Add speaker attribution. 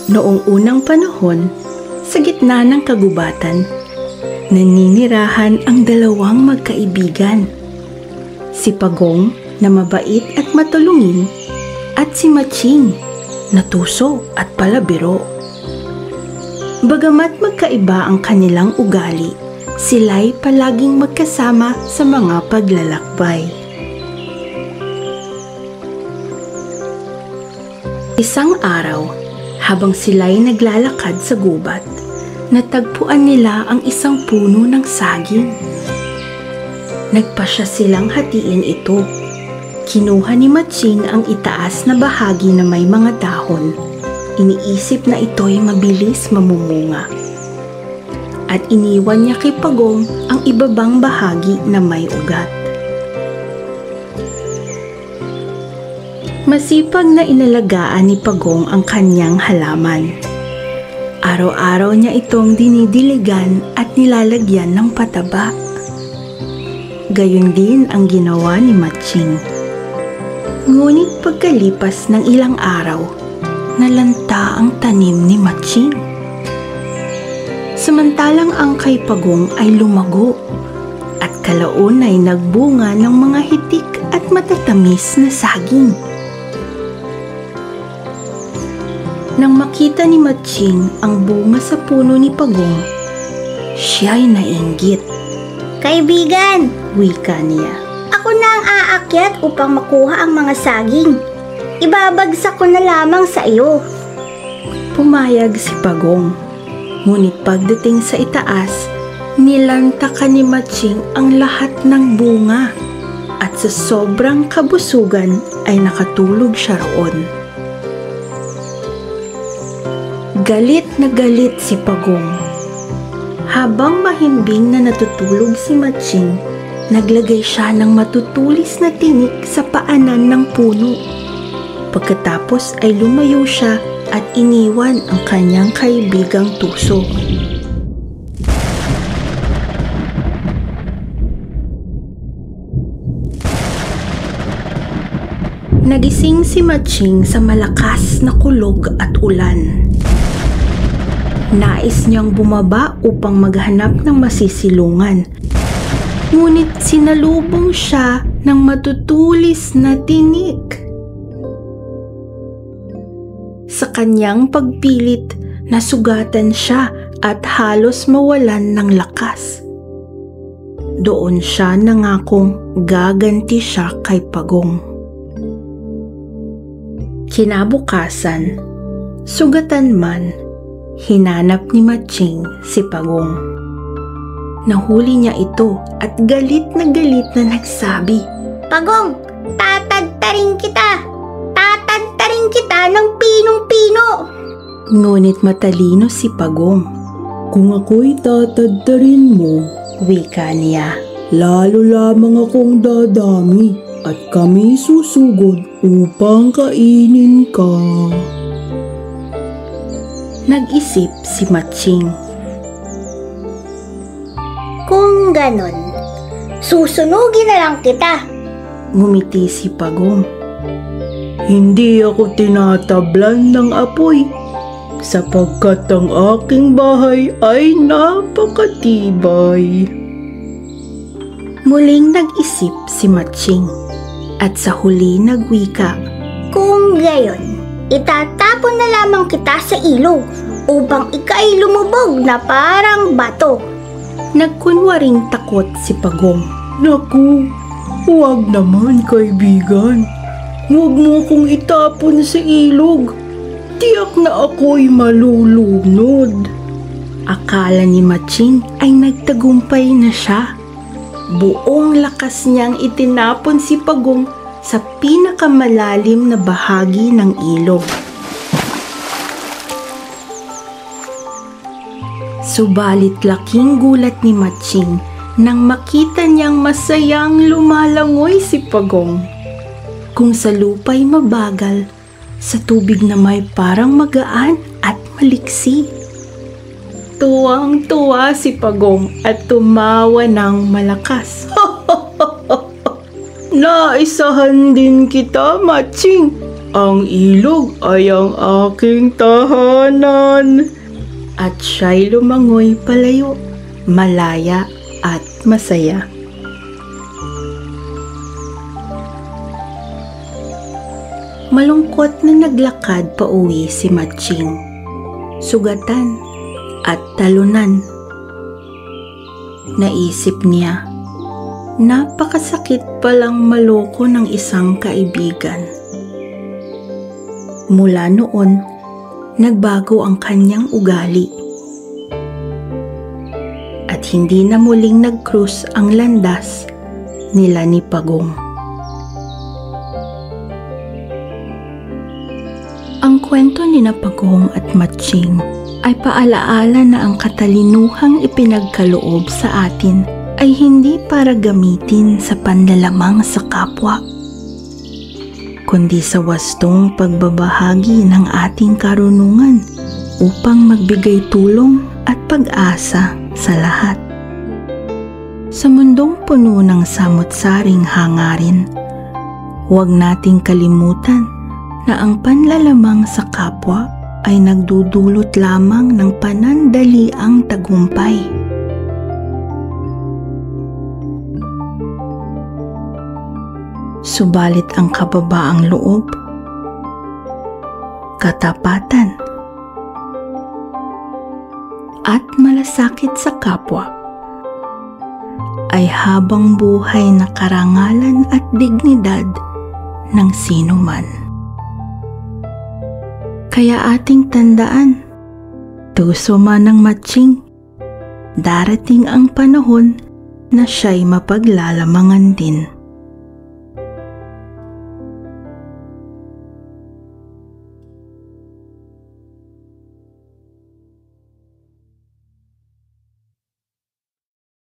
Speaker 1: Noong unang panahon, sa gitna ng kagubatan, naninirahan ang dalawang magkaibigan. Si Pagong na mabait at matulungin at si Matching na tuso at palabiro. Bagamat magkaiba ang kanilang ugali, sila'y palaging magkasama sa mga paglalakbay. Isang araw, habang sila'y naglalakad sa gubat, natagpuan nila ang isang puno ng saging. Nagpasya silang hatiin ito. Kinuha ni Matching ang itaas na bahagi na may mga dahon. Iniisip na ito'y mabilis mamumunga. At iniwan niya kay Pagong ang ibabang bahagi na may ugat. Masipag na inalagaan ni Pagong ang kanyang halaman. Araw-araw niya itong dinidiligan at nilalagyan ng pataba. Gayon din ang ginawa ni Matching. Ngunit pagkalipas ng ilang araw, nalanta ang tanim ni Matching. Samantalang ang kay Pagong ay lumago at kalaon ay nagbunga ng mga hitik at matatamis na saging. Nang makita ni Matching ang bunga sa puno ni Pagong, siya'y nainggit.
Speaker 2: "Kaibigan,"
Speaker 1: wika niya,
Speaker 2: "ako na ang aakyat upang makuha ang mga saging. Ibabagsak ko na lamang sa iyo."
Speaker 1: Pumayag si Pagong. Ngunit pagdating sa itaas, nilantakan ni Matching ang lahat ng bunga at sa sobrang kabusugan ay nakatulog siya roon. Galit na galit si Pagong. Habang mahimbing na natutulog si Matching, naglagay siya ng matutulis na tinik sa paanan ng puno. Pagkatapos ay lumayo siya at iniwan ang kanyang kaibigang tuso. Nagising si Matching sa malakas na kulog at ulan. Nais niyang bumaba upang maghanap ng masisilungan. Ngunit sinalubong siya ng matutulis na tinik. Sa kanyang pagpilit, nasugatan siya at halos mawalan ng lakas. Doon siya nangakong gaganti siya kay Pagong. Kinabukasan, sugatan man, hinanap ni Matching si Pagong. Nahuli niya ito at galit na nagsabi,
Speaker 2: "Pagong, tatadtarin kita! Tatadtarin kita ng pinong-pino!"
Speaker 1: Ngunit matalino si Pagong.
Speaker 3: "Kung ako'y tatadtarin mo,"
Speaker 1: wika niya,
Speaker 3: "lalo lamang akong dadami at kami susugod upang kainin ka."
Speaker 1: Nag-isip si Matching.
Speaker 2: "Kung ganon, susunugin na lang kita."
Speaker 1: Ngumiti si Pagong.
Speaker 3: "Hindi ako tinatablan ng apoy, sapagkat ang aking bahay ay napakatibay."
Speaker 1: Muling nag-isip si Matching at sa huli nagwika,
Speaker 2: "Kung gayon, itatapon na lamang kita sa ilog upang ika'y lumubog na parang bato."
Speaker 1: Nagkunwaring takot si Pagong.
Speaker 3: "Naku, huwag naman kaibigan. Huwag mo akong itapon sa ilog. Tiyak na ako'y malulunod."
Speaker 1: Akala ni Matching ay nagtagumpay na siya. Buong lakas niyang itinapon si Pagong sa pinakamalalim na bahagi ng ilog. Subalit laking gulat ni Matching nang makita niyang masayang lumalangoy si Pagong. Kung sa lupa'y mabagal, sa tubig na may parang magaan at maliksi. Tuwang-tuwa si Pagong at tumawa ng malakas.
Speaker 3: "Naisahan din kita, Matching. Ang ilog ay ang aking tahanan.
Speaker 1: At siya'y lumangoy palayo, malaya at masaya. Malungkot na naglakad pa uwi si Matching. Sugatan at talunan. Naisip niya, napakasakit palang maloko ng isang kaibigan. Mula noon, nagbago ang kanyang ugali. At hindi na muling nag-cruise ang landas nila ni Pagong. Ang kwento ni Pagong at Matching ay paalaala na ang katalinuhang ipinagkaloob sa atin ay hindi para gamitin sa panlalamang sa kapwa, kundi sa wastong pagbabahagi ng ating karunungan upang magbigay tulong at pag-asa sa lahat. Sa mundong puno ng samot-saring hangarin, huwag nating kalimutan na ang panlalamang sa kapwa ay nagdudulot lamang ng panandaliang tagumpay. Subalit ang kababaang loob, katapatan, at malasakit sa kapwa ay habang buhay na karangalan at dignidad ng sinuman. Kaya ating tandaan, tuso man ng Matching, darating ang panahon na siya'y mapaglalamangan din.